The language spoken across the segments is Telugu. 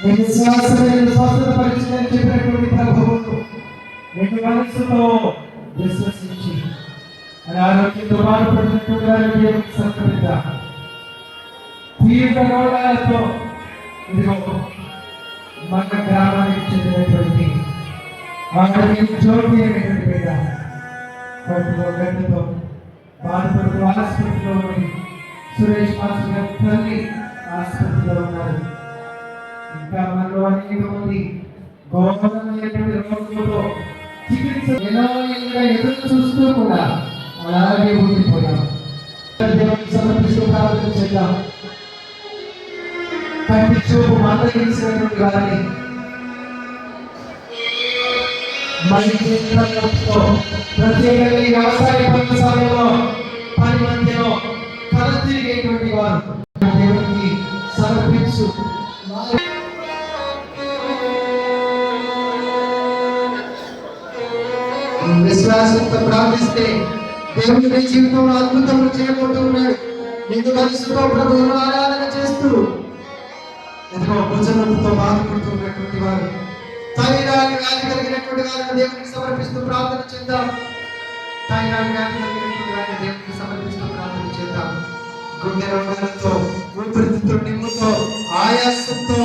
నీ విశ్వాసమైన స్వస్థపరిచిందని చెప్పినటువంటి ప్రభువు నీ మనసుతో విశ్వసించి ఆరోగ్యంతో బాధపడినటువంటి వారిని దేవునికి సమర్పిద్దాం. తీవ్ర రోగాలతో ఇదిగో మన గ్రామానికి చెందినటువంటి ఆరోగ్యం జ్యోతి అనేటువంటి బిడ్డ కడుపులో గడ్డతో బాధపడుతూ ఆసుపత్రిలో ఉంది. సురేష్ మాస్టర్ గారి తల్లి ఆసుపత్రిలో ఉన్నారు. ఇంకా మనలో అనేక మంది ఘోరమైనటువంటి రోగులతో చికిత్స ఎదురు చూస్తూ కూడా అలాగే ఉండిపోయాం. దేవునికి సమర్పిస్తూ ప్రార్థన చేద్దాం. కంటి చూపు మందగించినటువంటి వారిని ప్రత్యేకంగా వ్యవసాయ పనుల సమయంలో పని మధ్యలో కథ తిరిగేటువంటి వారు దేవునికి సమర్పించు. విశ్వాసంతో ప్రార్థిస్తే దేవుని నీ జీవితంలో అద్భుతములు చేయబోతూ ఉన్నాడు. నీకు మనసుతో ప్రభువును ఆరాధన చేస్తూ ఎంతో భుజనముతో బాధపడుతున్నటువంటి వారు, థైరాయిడ్ వ్యాధి కలిగినటువంటి వారిని దేవునికి సమర్పిస్తూ ప్రార్థన చేద్దాం. థైరాయిడ్ వ్యాధి కలిగినటువంటి వారిని దేవునికి సమర్పిస్తూ ప్రార్థన చేద్దాం. గుండె రోగాలతో, ఊపిరితిత్తుల నిమ్ముతో, ఆయాసంతో,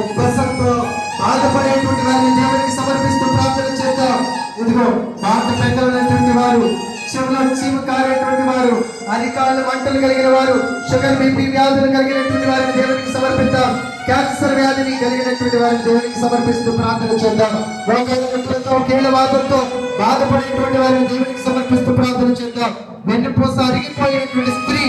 ఉబ్బసంతో బాధపడేటువంటి వారిని దేవునికి సమర్పిస్తూ ప్రార్థన చేద్దాం. ఇదిగో మాట పెద్దలైనటువంటి వారు, చెవులో చీమ కారేటువంటి వారు, అరికాళ్ళు మంటలు కలిగిన వారు, షుగర్ బీపీ వ్యాధులు కలిగినటువంటి వారిని దేవునికి సమర్పిద్దాం. క్యాన్సర్ వ్యాధిని కలిగినటువంటి వారిని దేవునికి సమర్పిస్తూ ప్రార్థన చేద్దాం. రోగాలతో, కీళ్ళవాతంతో బాధపడేటువంటి వారిని దేవునికి సమర్పిస్తూ ప్రార్థన చేద్దాం. వెన్నుపూస అరిగిపోయినటువంటి స్త్రీ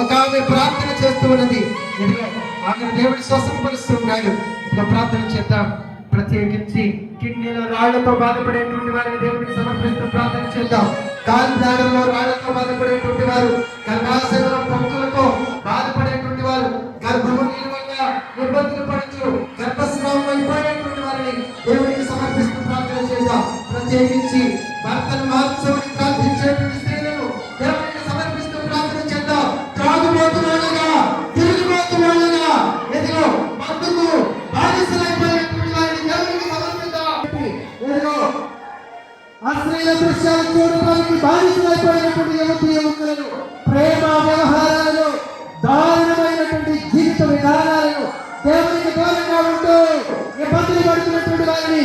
ఒక ఆమె ప్రార్థన చేస్తూ ఉన్నది. ఇదిగో ఆమె దేవుడి స్వస్థపరుస్తూ ఉన్నాడు. ఇదిగో ప్రార్థన చేద్దాం. ప్రత్యేకించి కిడ్నీలో రాళ్లతో బాధపడేటువంటి వారిని దేవునికి సమర్పిస్తూ ప్రార్థన చేద్దాం. కాలిదాడుల్లో రాళ్లతో బాధపడేటువంటి వారు, గర్భాశయంలో పొక్కులతో బాధపడేటువంటి వారు, గర్భము నిలువగా ఇబ్బందులు పడుతూ గర్భస్రావం అయిపోయేటువంటి వారిని దేవునికి సమర్పిస్తూ ప్రార్థన చేద్దాం. ప్రత్యేకించి భర్తను మార్చమని ప్రార్థించేటువంటి స్త్రీలను దేవునికి సమర్పిస్తూ ప్రార్థన చేద్దాం. త్రాగుబోతులుగా, తిరుగుబోతులుగా, ఎదిగో మందుకు బానిసలైపోయినటువంటి వారిని దేవునికి సమర్పిద్దాం. ఎదిగో అశ్లీల దృశ్యాలు చూడడానికి బానిసలైపోయినటువంటి యువకులను, ప్రేమ వ్యవహారాలను, దారుణమైనటువంటి జీవిత విధానాలను, దేవునికి దూరంగా ఉంటూ ఇబ్బందులు పడుతున్నటువంటి వారిని